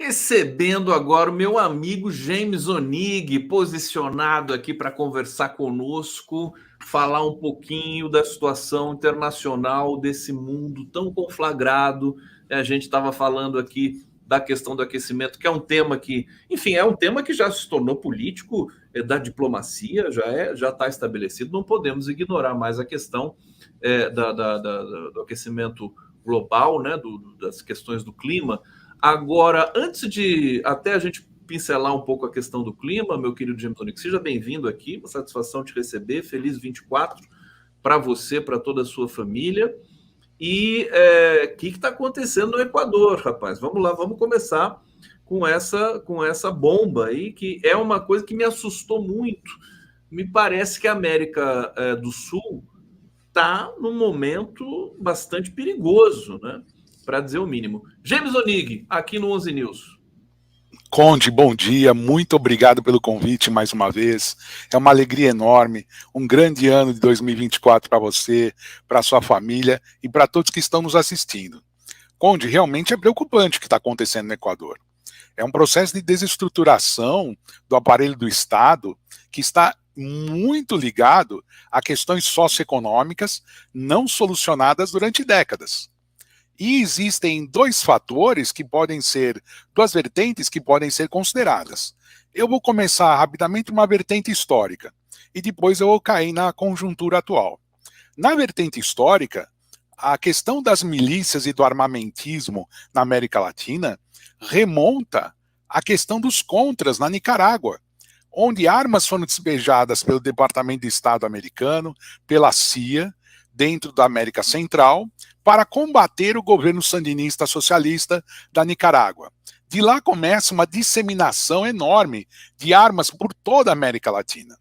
Recebendo agora o meu amigo James Onig, posicionado aqui para conversar conosco, falar um pouquinho da situação internacional desse mundo tão conflagrado. A gente estava falando aqui da questão do aquecimento, que é um tema que, enfim, é um tema que já se tornou político, da diplomacia, já está estabelecido. Não podemos ignorar mais a questão do aquecimento global, né, das questões do clima. Agora, antes de até a gente pincelar um pouco a questão do clima, meu querido James Onig, seja bem-vindo aqui, uma satisfação te receber, feliz 24 para você, para toda a sua família. E o que está acontecendo no Equador, rapaz? Vamos lá, vamos começar com essa bomba aí, que é uma coisa que me assustou muito. Me parece que a América do Sul está num momento bastante perigoso, né? Para dizer o mínimo. James Onig, aqui no 11 News. Conde, bom dia, muito obrigado pelo convite mais uma vez. É uma alegria enorme, um grande ano de 2024 para você, para sua família e para todos que estão nos assistindo. Conde, realmente é preocupante o que está acontecendo no Equador. É um processo de desestruturação do aparelho do Estado que está muito ligado a questões socioeconômicas não solucionadas durante décadas. E existem dois vertentes que podem ser consideradas. Eu vou começar rapidamente uma vertente histórica e depois eu vou cair na conjuntura atual. Na vertente histórica, a questão das milícias e do armamentismo na América Latina remonta à questão dos contras na Nicarágua, onde armas foram despejadas pelo Departamento de Estado americano, pela CIA, dentro da América Central, para combater o governo sandinista socialista da Nicarágua. De lá começa uma disseminação enorme de armas por toda a América Latina.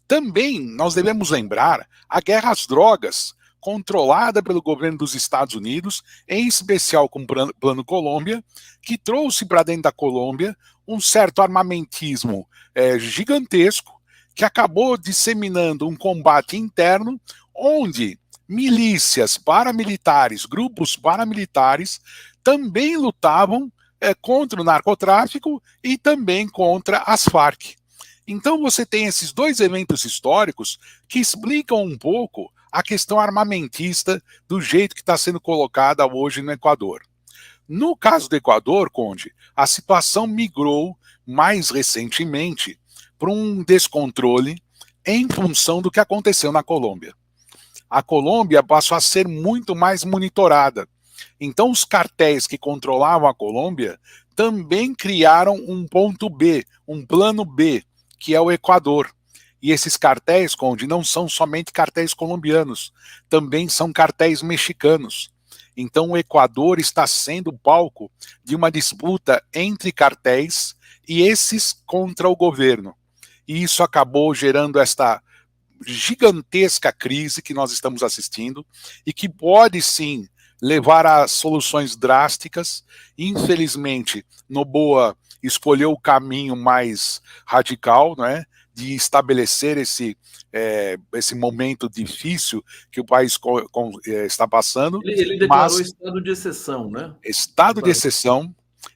Também nós devemos lembrar a guerra às drogas, controlada pelo governo dos Estados Unidos, em especial com o Plano Colômbia, que trouxe para dentro da Colômbia um certo armamentismo gigantesco, que acabou disseminando um combate interno, onde milícias paramilitares, grupos paramilitares, também lutavam contra o narcotráfico e também contra as Farc. Então você tem esses dois eventos históricos que explicam um pouco a questão armamentista do jeito que está sendo colocada hoje no Equador. No caso do Equador, Conde, a situação migrou mais recentemente para um descontrole em função do que aconteceu na Colômbia. A Colômbia passou a ser muito mais monitorada. Então, os cartéis que controlavam a Colômbia também criaram um ponto B, um plano B, que é o Equador. E esses cartéis, Conde, não são somente cartéis colombianos, também são cartéis mexicanos. Então, o Equador está sendo palco de uma disputa entre cartéis e esses contra o governo. E isso acabou gerando esta gigantesca crise que nós estamos assistindo e que pode sim levar a soluções drásticas. Infelizmente, Noboa escolheu o caminho mais radical, né, de estabelecer esse momento difícil que o país está passando. Ele declarou estado de exceção, né? Estado de exceção,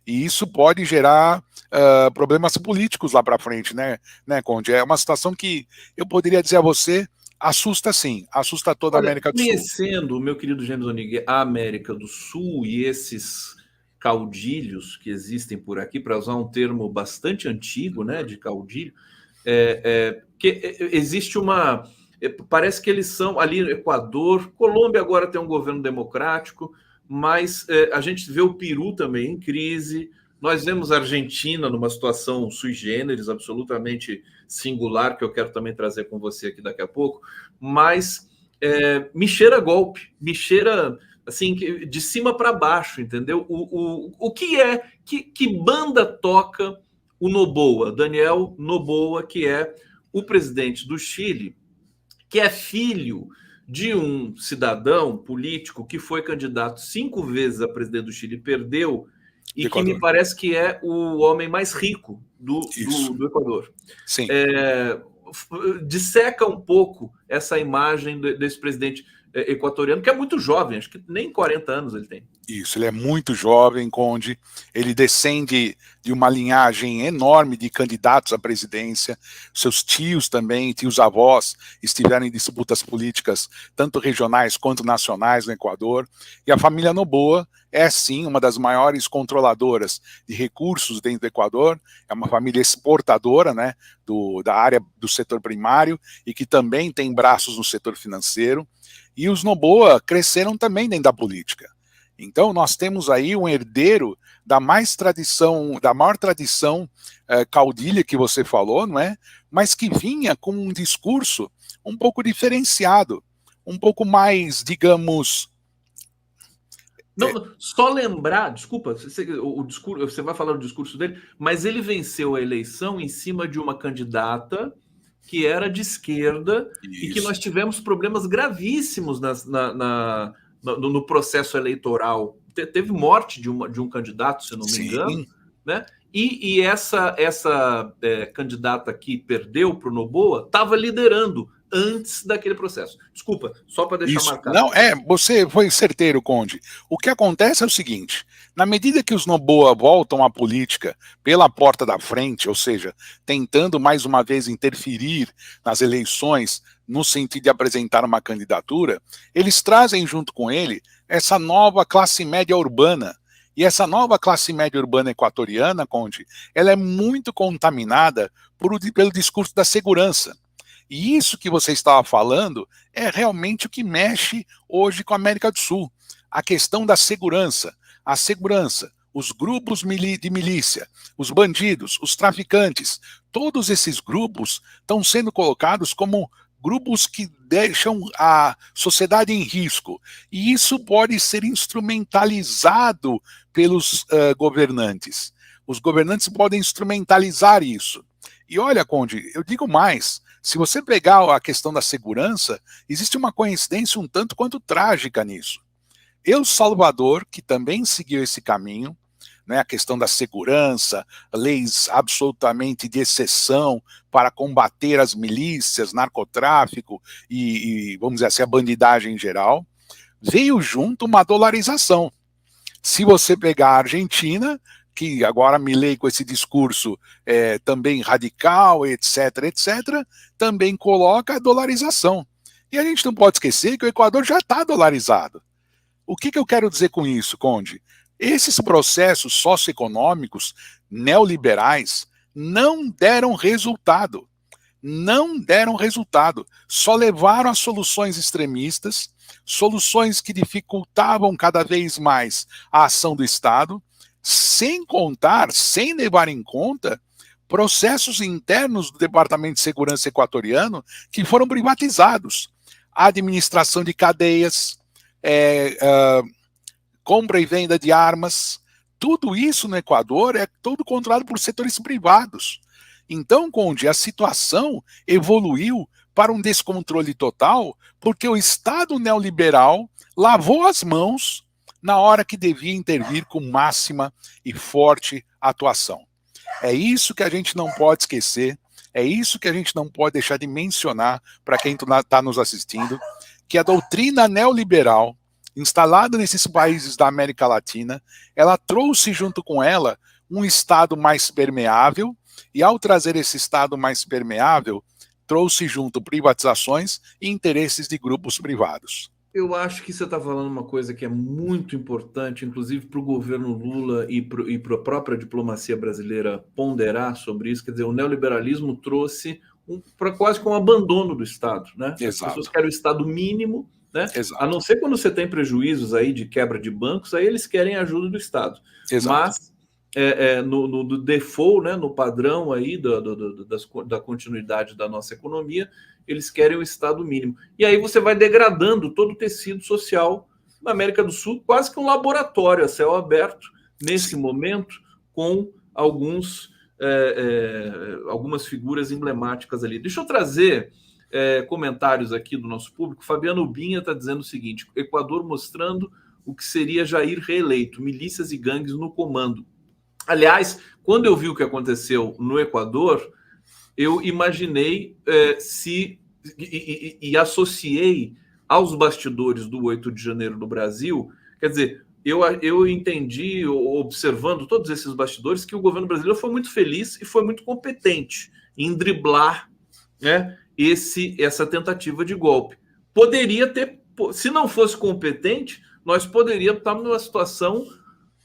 e isso pode gerar problemas políticos lá para frente, né, Conde? É uma situação que eu poderia dizer a você, assusta sim, assusta toda a América do Sul. Conhecendo, meu querido James Onig, a América do Sul e esses caudilhos que existem por aqui, para usar um termo bastante antigo, né, de caudilho, que existe uma... Parece que eles são ali no Equador, Colômbia agora tem um governo democrático, mas a gente vê o Peru também em crise, nós vemos a Argentina numa situação sui generis, absolutamente singular, que eu quero também trazer com você aqui daqui a pouco, mas me cheira golpe, me cheira assim, de cima para baixo, entendeu? O que é, que banda toca o Noboa, Daniel Noboa, que é o presidente do Chile, que é filho de um cidadão político que foi candidato 5 vezes a presidente do Chile, perdeu, e que me parece que é o homem mais rico do Equador. Sim. Disseca um pouco essa imagem desse presidente equatoriano, que é muito jovem, acho que nem 40 anos ele tem. Isso, ele é muito jovem, Conde. Ele descende de uma linhagem enorme de candidatos à presidência. Seus tios também, tios-avós, estiveram em disputas políticas, tanto regionais quanto nacionais no Equador. E a família Noboa é, sim, uma das maiores controladoras de recursos dentro do Equador. É uma família exportadora, né, da área do setor primário e que também tem braços no setor financeiro. E os Noboa cresceram também dentro da política. Então, nós temos aí um herdeiro da maior tradição caudilha que você falou, não é? Mas que vinha com um discurso um pouco diferenciado, um pouco mais, digamos. Não, só lembrar, desculpa, o discurso, você vai falar do discurso dele, mas ele venceu a eleição em cima de uma candidata que era de esquerda e que nós tivemos problemas gravíssimos no processo eleitoral. Teve morte de um candidato, se não me engano, né? E essa candidata que perdeu para o Noboa estava liderando antes daquele processo. Desculpa, só para deixar marcado. Não, você foi certeiro, Conde. O que acontece é o seguinte: na medida que os Noboa voltam à política pela porta da frente, ou seja, tentando mais uma vez interferir nas eleições no sentido de apresentar uma candidatura, eles trazem junto com ele essa nova classe média urbana. E essa nova classe média urbana equatoriana, Conde, ela é muito contaminada pelo discurso da segurança. E isso que você estava falando é realmente o que mexe hoje com a América do Sul. A questão da segurança. A segurança, os grupos de milícia, os bandidos, os traficantes, todos esses grupos estão sendo colocados como grupos que deixam a sociedade em risco. E isso pode ser instrumentalizado pelos governantes. Os governantes podem instrumentalizar isso. E olha, Conde, eu digo mais. Se você pegar a questão da segurança, existe uma coincidência um tanto quanto trágica nisso. El Salvador, que também seguiu esse caminho, né, a questão da segurança, leis absolutamente de exceção para combater as milícias, narcotráfico e vamos dizer assim, a bandidagem em geral, veio junto uma dolarização. Se você pegar a Argentina, que agora Milei com esse discurso também radical, etc., também coloca a dolarização. E a gente não pode esquecer que o Equador já está dolarizado. O que eu quero dizer com isso, Conde? Esses processos socioeconômicos neoliberais não deram resultado. Não deram resultado. Só levaram a soluções extremistas, soluções que dificultavam cada vez mais a ação do Estado, sem levar em conta processos internos do Departamento de Segurança equatoriano que foram privatizados. A administração de cadeias, compra e venda de armas, tudo isso no Equador é todo controlado por setores privados. Então, Conde, a situação evoluiu para um descontrole total porque o Estado neoliberal lavou as mãos na hora que devia intervir com máxima e forte atuação. É isso que a gente não pode esquecer, é isso que a gente não pode deixar de mencionar para quem está nos assistindo, que a doutrina neoliberal, instalada nesses países da América Latina, ela trouxe junto com ela um Estado mais permeável, e ao trazer esse Estado mais permeável, trouxe junto privatizações e interesses de grupos privados. Eu acho que você está falando uma coisa que é muito importante, inclusive para o governo Lula e para a própria diplomacia brasileira ponderar sobre isso. Quer dizer, o neoliberalismo trouxe para quase que um abandono do Estado, né? Exato. As pessoas querem o Estado mínimo, né? Exato. A não ser quando você tem prejuízos aí de quebra de bancos, aí eles querem a ajuda do Estado. Exato. Mas no default, né, no padrão aí da continuidade da nossa economia, eles querem o Estado mínimo. E aí você vai degradando todo o tecido social na América do Sul, quase que um laboratório a céu aberto, nesse momento, com algumas figuras emblemáticas ali. Deixa eu trazer comentários aqui do nosso público. Fabiano Binha está dizendo o seguinte: Equador mostrando o que seria Jair reeleito, milícias e gangues no comando. Aliás, quando eu vi o que aconteceu no Equador, eu imaginei e associei aos bastidores do 8 de janeiro no Brasil, quer dizer, eu entendi, observando todos esses bastidores, que o governo brasileiro foi muito feliz e foi muito competente em driblar, né, essa tentativa de golpe. Poderia ter, se não fosse competente, nós poderíamos estar numa situação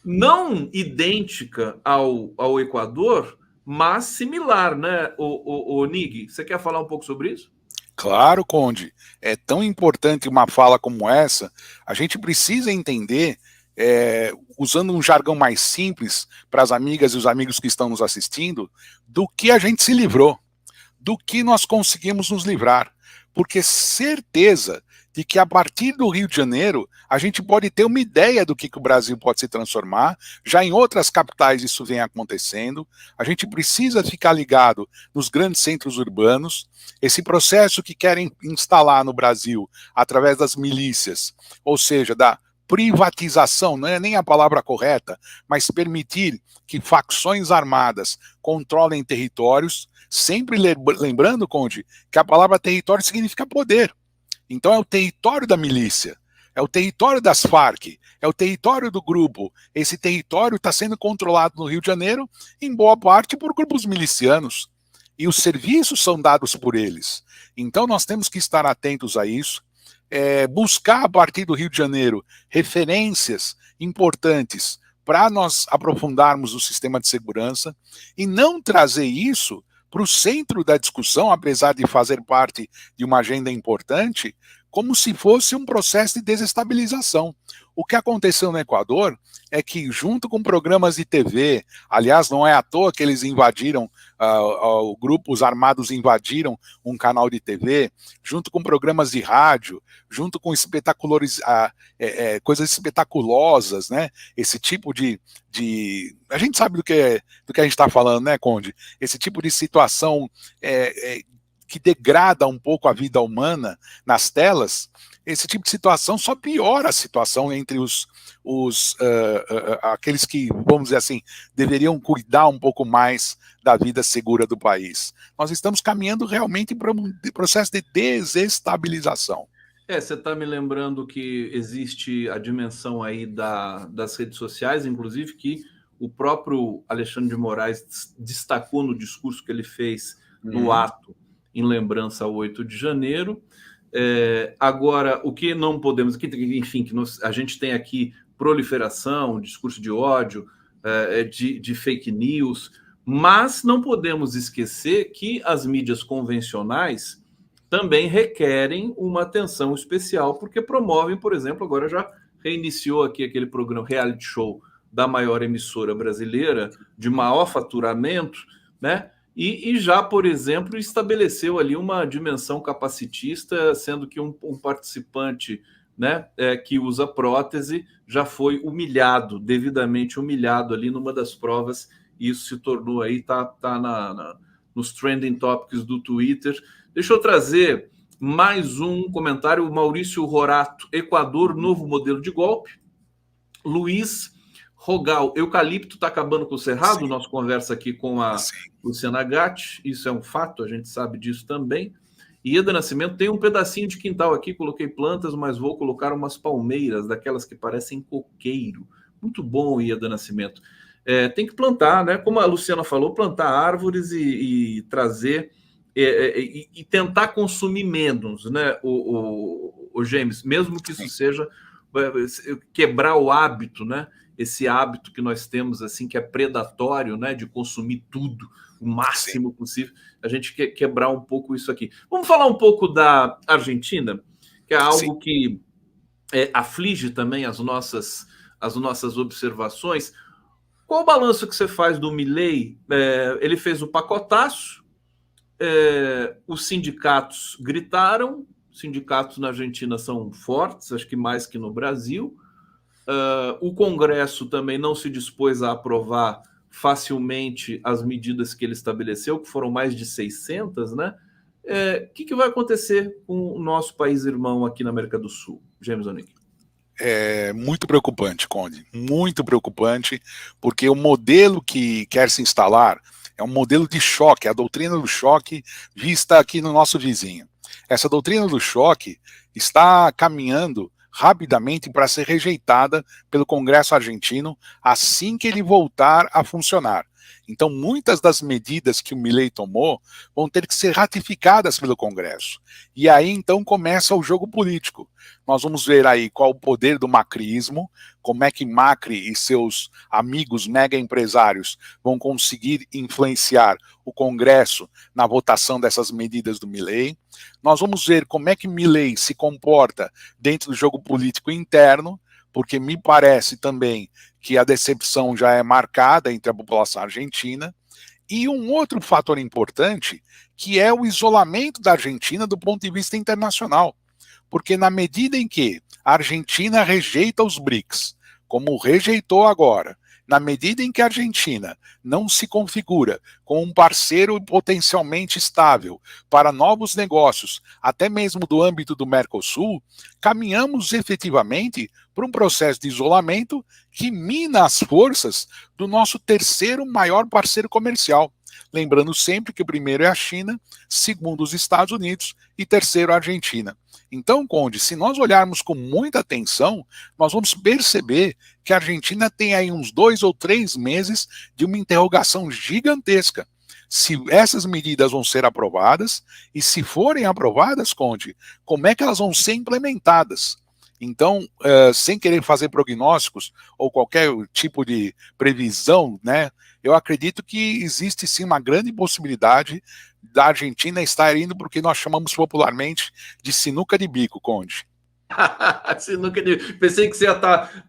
não idêntica ao Equador, mas similar, né, o Nig? Você quer falar um pouco sobre isso? Claro, Conde. É tão importante uma fala como essa. A gente precisa entender, usando um jargão mais simples para as amigas e os amigos que estão nos assistindo, do que a gente se livrou, do que nós conseguimos nos livrar. Porque certeza de que a partir do Rio de Janeiro a gente pode ter uma ideia do que o Brasil pode se transformar. Já em outras capitais isso vem acontecendo. A gente precisa ficar ligado nos grandes centros urbanos. Esse processo que querem instalar no Brasil através das milícias, ou seja, da privatização, não é nem a palavra correta, mas permitir que facções armadas controlem territórios, sempre lembrando, Conde, que a palavra território significa poder. Então é o território da milícia, é o território das Farc, é o território do grupo. Esse território está sendo controlado no Rio de Janeiro, em boa parte por grupos milicianos. E os serviços são dados por eles. Então nós temos que estar atentos a isso, buscar a partir do Rio de Janeiro referências importantes para nós aprofundarmos o sistema de segurança e não trazer isso para o centro da discussão, apesar de fazer parte de uma agenda importante, como se fosse um processo de desestabilização. O que aconteceu no Equador é que, junto com programas de TV, aliás, não é à toa que eles invadiram, grupos armados invadiram um canal de TV, junto com programas de rádio, junto com coisas espetaculosas, né? Esse tipo de a gente sabe do que a gente está falando, né, Conde? Esse tipo de situação que degrada um pouco a vida humana nas telas. Esse tipo de situação só piora a situação entre aqueles que, vamos dizer assim, deveriam cuidar um pouco mais da vida segura do país. Nós estamos caminhando realmente para um processo de desestabilização. Você está me lembrando que existe a dimensão aí das redes sociais, inclusive, que o próprio Alexandre de Moraes destacou no discurso que ele fez no ato em lembrança ao 8 de janeiro. Agora, o que não podemos... Enfim, a gente tem aqui proliferação, discurso de ódio, de fake news, mas não podemos esquecer que as mídias convencionais também requerem uma atenção especial, porque promovem, por exemplo, agora já reiniciou aqui aquele programa reality show da maior emissora brasileira, de maior faturamento, né? E já, por exemplo, estabeleceu ali uma dimensão capacitista, sendo que um participante, né, que usa prótese já foi humilhado, devidamente humilhado ali numa das provas, e isso se tornou aí, tá nos trending topics do Twitter. Deixa eu trazer mais um comentário, o Maurício Rorato, Equador, novo modelo de golpe. Luiz Rogal, eucalipto está acabando com o cerrado. Sim. Nossa conversa aqui com a Luciana Gatti, isso é um fato, a gente sabe disso também. Ieda Nascimento, tem um pedacinho de quintal aqui, coloquei plantas, mas vou colocar umas palmeiras, daquelas que parecem coqueiro. Muito bom, Ieda Nascimento. Tem que plantar, né? Como a Luciana falou, plantar árvores e trazer... e tentar consumir menos, né, o James, mesmo que isso seja quebrar o hábito, né? Esse hábito que nós temos, assim, que é predatório, né, de consumir tudo o máximo possível, a gente quer quebrar um pouco isso aqui. Vamos falar um pouco da Argentina, que é algo que aflige também as nossas observações. Qual o balanço que você faz do Milei? Ele fez o pacotaço, os sindicatos gritaram, sindicatos na Argentina são fortes, acho que mais que no Brasil. O Congresso também não se dispôs a aprovar facilmente as medidas que ele estabeleceu, que foram mais de 600, né? O que vai acontecer com o nosso país irmão aqui na América do Sul, James Onig? É muito preocupante, Conde, muito preocupante, porque o modelo que quer se instalar é um modelo de choque, a doutrina do choque vista aqui no nosso vizinho. Essa doutrina do choque está caminhando rapidamente para ser rejeitada pelo Congresso argentino assim que ele voltar a funcionar. Então, muitas das medidas que o Milei tomou vão ter que ser ratificadas pelo Congresso. E aí, então, começa o jogo político. Nós vamos ver aí qual o poder do macrismo, como é que Macri e seus amigos mega empresários vão conseguir influenciar o Congresso na votação dessas medidas do Milei. Nós vamos ver como é que Milei se comporta dentro do jogo político interno, porque me parece também que a decepção já é marcada entre a população argentina. E um outro fator importante, que é o isolamento da Argentina do ponto de vista internacional. Porque na medida em que a Argentina rejeita os BRICS, como rejeitou agora, na medida em que a Argentina não se configura como um parceiro potencialmente estável para novos negócios, até mesmo do âmbito do Mercosul, caminhamos efetivamente para um processo de isolamento que mina as forças do nosso terceiro maior parceiro comercial. Lembrando sempre que o primeiro é a China, segundo os Estados Unidos e terceiro a Argentina. Então, Conde, se nós olharmos com muita atenção, nós vamos perceber que a Argentina tem aí uns 2 ou 3 meses de uma interrogação gigantesca. Se essas medidas vão ser aprovadas, e se forem aprovadas, Conde, como é que elas vão ser implementadas? Então, sem querer fazer prognósticos ou qualquer tipo de previsão, né, eu acredito que existe sim uma grande possibilidade da Argentina estar indo para o que nós chamamos popularmente de sinuca de bico, Conde. Sinuca de... Pensei que você ia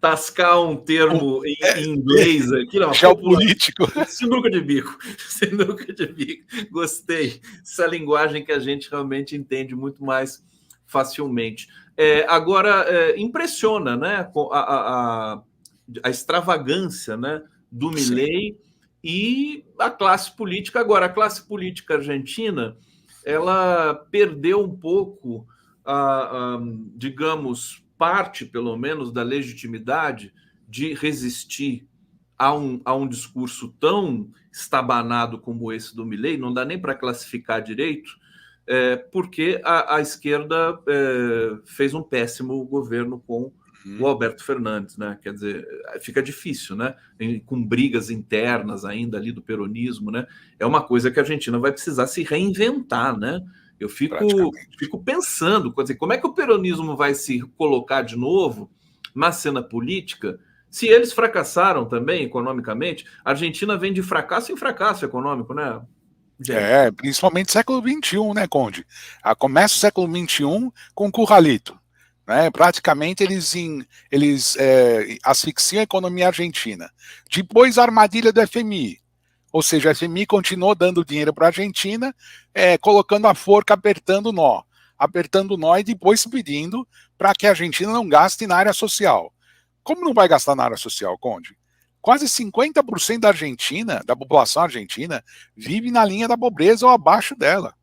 tascar um termo em inglês aqui, não. Geopolítico. Sinuca de bico. Sinuca de bico. Gostei. Essa linguagem que a gente realmente entende muito mais facilmente. Agora, impressiona, né, a extravagância, né, do Milei e a classe política. Agora, a classe política argentina, ela perdeu um pouco, digamos, parte, pelo menos, da legitimidade de resistir a um discurso tão estabanado como esse do Milei. Não dá nem para classificar direito, porque a esquerda fez um péssimo governo com o Alberto Fernandes, né? Quer dizer, fica difícil, né? Com brigas internas ainda ali do peronismo, né? É uma coisa que a Argentina vai precisar se reinventar, né? Eu fico pensando, quer dizer, como é que o peronismo vai se colocar de novo na cena política se eles fracassaram também economicamente? A Argentina vem de fracasso em fracasso econômico, né? Gente. Principalmente século XXI, né, Conde? Começa o século XXI com o Curralito. Né? Praticamente eles asfixiam a economia argentina. Depois a armadilha do FMI. Ou seja, a FMI continuou dando dinheiro para a Argentina, colocando a forca, apertando o nó e depois pedindo para que a Argentina não gaste na área social. Como não vai gastar na área social, Conde? Quase 50% da Argentina, da população argentina, vive na linha da pobreza ou abaixo dela.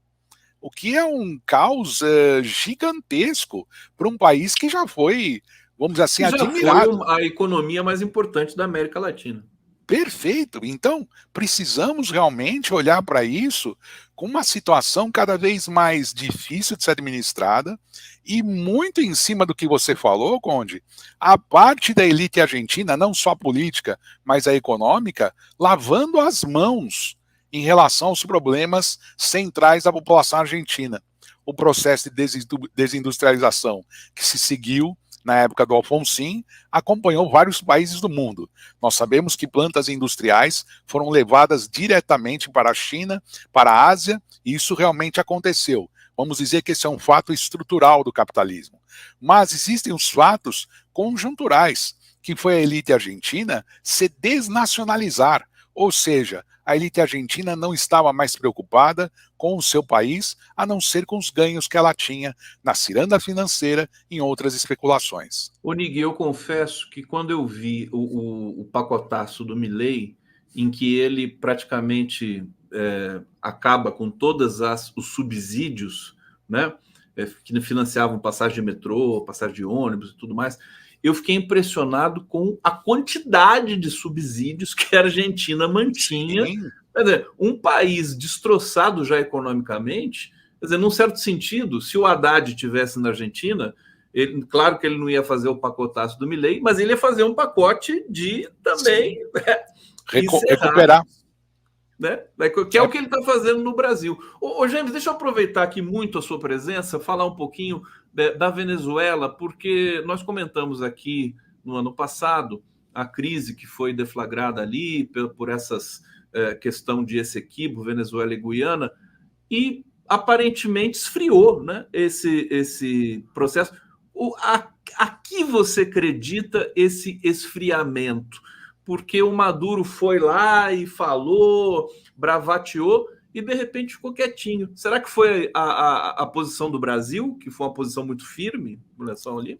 O que é um caos gigantesco para um país que já foi, vamos dizer assim, admirado. Foi a economia mais importante da América Latina. Perfeito. Então, precisamos realmente olhar para isso com uma situação cada vez mais difícil de ser administrada e muito em cima do que você falou, Conde, a parte da elite argentina, não só a política, mas a econômica, lavando as mãos em relação aos problemas centrais da população argentina. O processo de desindustrialização que se seguiu na época do Alfonsín, acompanhou vários países do mundo. Nós sabemos que plantas industriais foram levadas diretamente para a China, para a Ásia, e isso realmente aconteceu. Vamos dizer que esse é um fato estrutural do capitalismo. Mas existem os fatos conjunturais, que foi a elite argentina se desnacionalizar, ou seja, a elite argentina não estava mais preocupada com o seu país, a não ser com os ganhos que ela tinha na ciranda financeira e em outras especulações. Ô, Nig, eu confesso que quando eu vi o pacotaço do Milei, em que ele praticamente acaba com todos os subsídios, né, que financiavam passagem de metrô, passagem de ônibus e tudo mais, eu fiquei impressionado com a quantidade de subsídios que a Argentina mantinha. Sim. Quer dizer, um país destroçado já economicamente, quer dizer, num certo sentido, se o Haddad estivesse na Argentina, Claro que ele não ia fazer o pacotaço do Milei, mas ele ia fazer um pacote de também recuperar. Né? Que é o que ele está fazendo no Brasil. Ô, James, deixa eu aproveitar aqui muito a sua presença, falar um pouquinho da Venezuela, porque nós comentamos aqui no ano passado a crise que foi deflagrada ali por essas questão de Essequibo, Venezuela e Guiana, e aparentemente esfriou, né, esse processo. A que você acredita esse esfriamento? Porque o Maduro foi lá e falou, bravateou e de repente ficou quietinho. Será que foi a posição do Brasil, que foi uma posição muito firme em relação ali?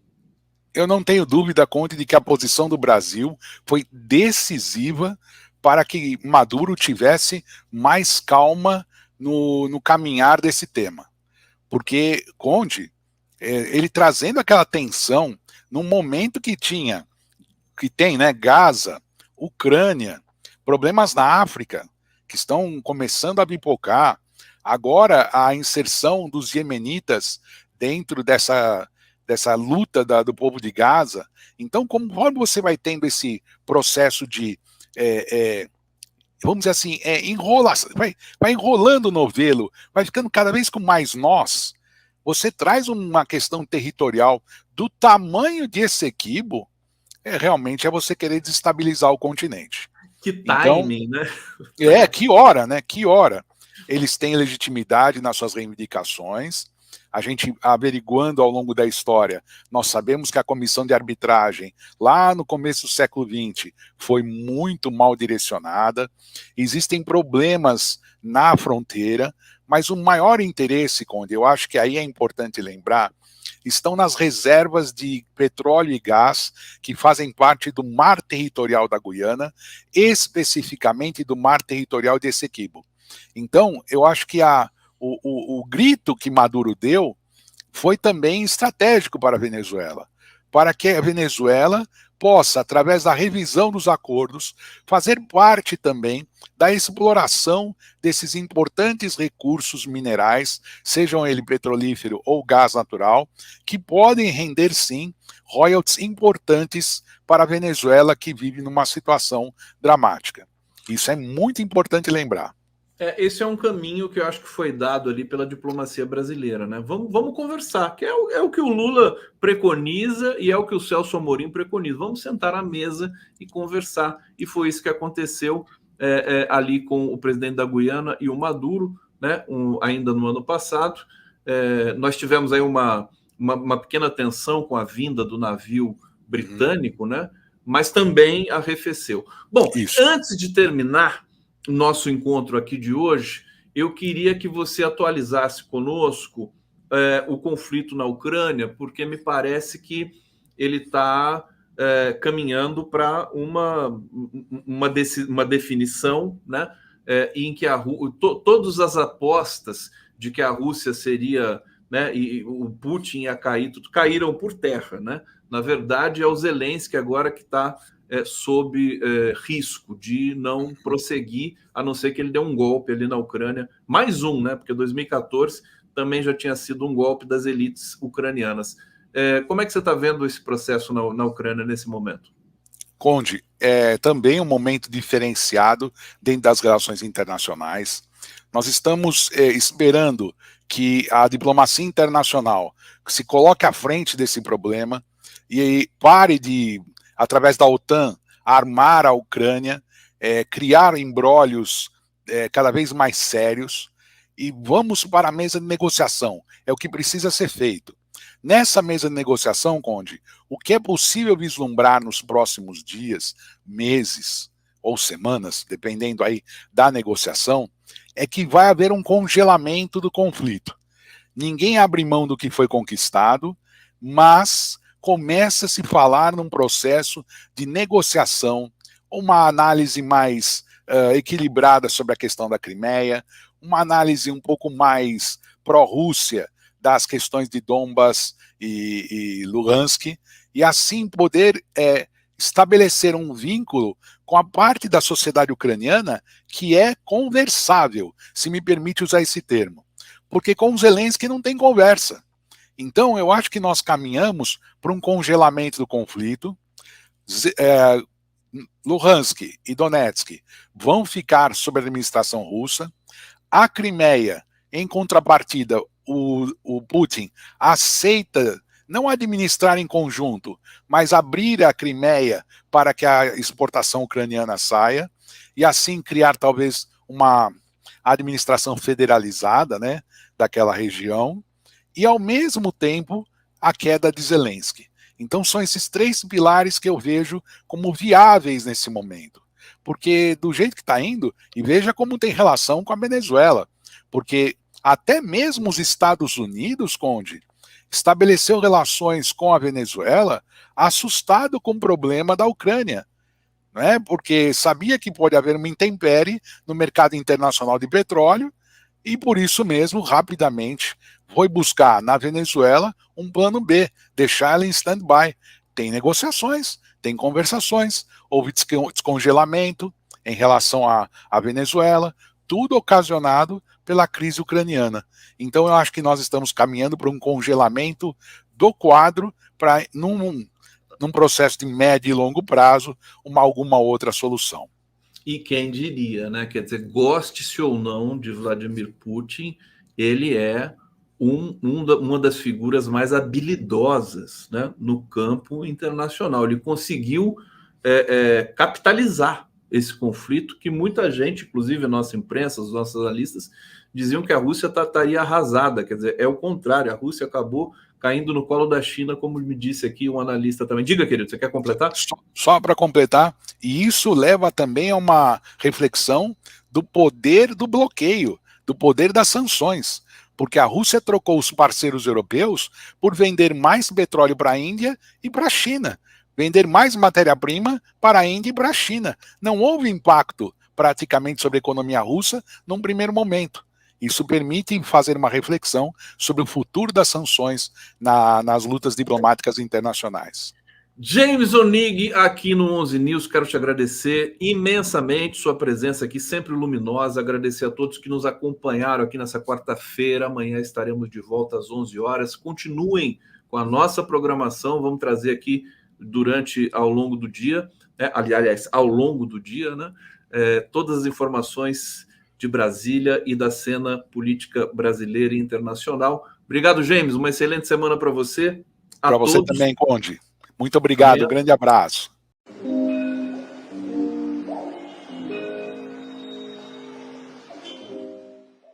Eu não tenho dúvida, Conde, de que a posição do Brasil foi decisiva para que Maduro tivesse mais calma no caminhar desse tema. Porque, Conde, ele trazendo aquela tensão num momento que tem, né, Gaza, Ucrânia, problemas na África, que estão começando a pipocar, agora a inserção dos iemenitas dentro dessa luta do povo de Gaza. Então, conforme você vai tendo esse processo de, vamos dizer assim, enrolação, vai enrolando o novelo, vai ficando cada vez com mais nós, você traz uma questão territorial do tamanho de Essequibo, realmente é você querer desestabilizar o continente. Que timing, então, né? Que hora, né? Que hora. Eles têm legitimidade nas suas reivindicações. A gente averiguando ao longo da história, nós sabemos que a comissão de arbitragem, lá no começo do século XX, foi muito mal direcionada. Existem problemas na fronteira, mas o maior interesse, Conde, eu acho que aí é importante lembrar, estão nas reservas de petróleo e gás que fazem parte do mar territorial da Guiana, especificamente do mar territorial de Essequibo. Então, eu acho que o grito que Maduro deu foi também estratégico para a Venezuela, para que a Venezuela possa, através da revisão dos acordos, fazer parte também da exploração desses importantes recursos minerais, sejam ele petrolífero ou gás natural, que podem render, sim, royalties importantes para a Venezuela, que vive numa situação dramática. Isso é muito importante lembrar. Esse é um caminho que eu acho que foi dado ali pela diplomacia brasileira, né? Vamos conversar, que é o que o Lula preconiza e é o que o Celso Amorim preconiza. Vamos sentar à mesa e conversar. E foi isso que aconteceu ali com o presidente da Guiana e o Maduro, né? Ainda no ano passado. Nós tivemos aí uma pequena tensão com a vinda do navio britânico, né? Mas também arrefeceu. Bom, antes de terminar nosso encontro aqui de hoje, eu queria que você atualizasse conosco o conflito na Ucrânia, porque me parece que ele está caminhando para uma definição, né, em que todas as apostas de que a Rússia seria, né, e o Putin ia cair, tudo caíram por terra, né? Na verdade, é o Zelensky agora que está sob risco de não prosseguir, a não ser que ele dê um golpe ali na Ucrânia, mais um, né? Porque 2014 também já tinha sido um golpe das elites ucranianas. Como é que você está vendo esse processo na Ucrânia nesse momento? Conde, é também um momento diferenciado dentro das relações internacionais. Nós estamos esperando que a diplomacia internacional se coloque à frente desse problema e pare de, através da OTAN, armar a Ucrânia, criar embrólios cada vez mais sérios, e vamos para a mesa de negociação. É o que precisa ser feito. Nessa mesa de negociação, Conde, o que é possível vislumbrar nos próximos dias, meses ou semanas, dependendo aí da negociação, é que vai haver um congelamento do conflito. Ninguém abre mão do que foi conquistado, mas começa a se falar num processo de negociação, uma análise mais equilibrada sobre a questão da Crimeia, uma análise um pouco mais pró-Rússia das questões de Donbas e Luhansk, e assim poder estabelecer um vínculo com a parte da sociedade ucraniana que é conversável, se me permite usar esse termo. Porque com o Zelensky não tem conversa. Então, eu acho que nós caminhamos para um congelamento do conflito. Luhansk e Donetsk vão ficar sob a administração russa. A Crimeia, em contrapartida, o Putin aceita não administrar em conjunto, mas abrir a Crimeia para que a exportação ucraniana saia, e assim criar talvez uma administração federalizada, né, daquela região, e ao mesmo tempo a queda de Zelensky. Então são esses três pilares que eu vejo como viáveis nesse momento. Porque do jeito que está indo, e veja como tem relação com a Venezuela, porque até mesmo os Estados Unidos, Conde, estabeleceu relações com a Venezuela assustado com o problema da Ucrânia, não é? Porque sabia que pode haver uma intempérie no mercado internacional de petróleo e por isso mesmo, rapidamente, foi buscar na Venezuela um plano B, deixar ela em stand-by. Tem negociações, tem conversações, houve descongelamento em relação à Venezuela, tudo ocasionado pela crise ucraniana. Então eu acho que nós estamos caminhando para um congelamento do quadro para, num processo de médio e longo prazo, alguma outra solução. E quem diria, né? Quer dizer, goste-se ou não de Vladimir Putin, ele é uma das figuras mais habilidosas, né, no campo internacional. Ele conseguiu capitalizar esse conflito que muita gente, inclusive a nossa imprensa, os nossos analistas, diziam que a Rússia estaria arrasada. Quer dizer, é o contrário, a Rússia acabou caindo no colo da China, como me disse aqui um analista também. Diga, querido, você quer completar? Só para completar, e isso leva também a uma reflexão do poder do bloqueio, do poder das sanções, porque a Rússia trocou os parceiros europeus por vender mais petróleo para a Índia e para a China, vender mais matéria-prima para a Índia e para a China. Não houve impacto praticamente sobre a economia russa num primeiro momento. Isso permite fazer uma reflexão sobre o futuro das sanções nas lutas diplomáticas internacionais. James Onig, aqui no 11 News, quero te agradecer imensamente sua presença aqui, sempre luminosa. Agradecer a todos que nos acompanharam aqui nessa quarta-feira. Amanhã estaremos de volta às 11 horas. Continuem com a nossa programação. Vamos trazer aqui ao longo do dia, né? Aliás, ao longo do dia, né? Todas as informações de Brasília e da cena política brasileira e internacional. Obrigado, James. Uma excelente semana para você. Para você também, Conde. Muito obrigado, grande abraço.